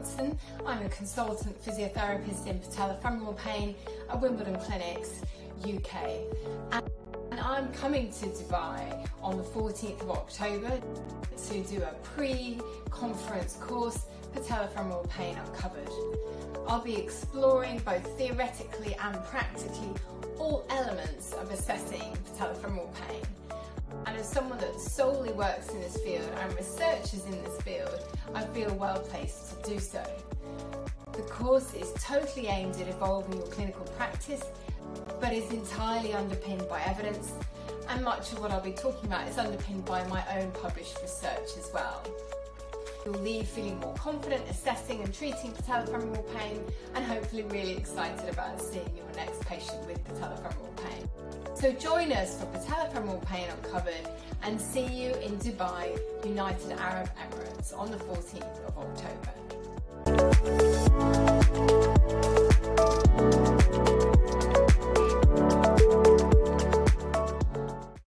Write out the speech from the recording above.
Robertson. I'm a consultant physiotherapist in patellofemoral pain at Wimbledon Clinics, UK. And I'm coming to Dubai on the 14th of October to do a pre-conference course, Patellofemoral Pain Uncovered. I'll be exploring both theoretically and practically all elements of assessing patellofemoral pain. And as someone that solely works in this field and researches in this field, I feel well placed to do so. The course is totally aimed at evolving your clinical practice, but is entirely underpinned by evidence, and much of what I'll be talking about is underpinned by my own published research as well. You'll leave feeling more confident assessing and treating patellofemoral pain, and hopefully really excited about seeing your next patient with patellofemoral pain. So join us for Patellofemoral Pain Uncovered, and see you in Dubai, United Arab Emirates on the 14th of October.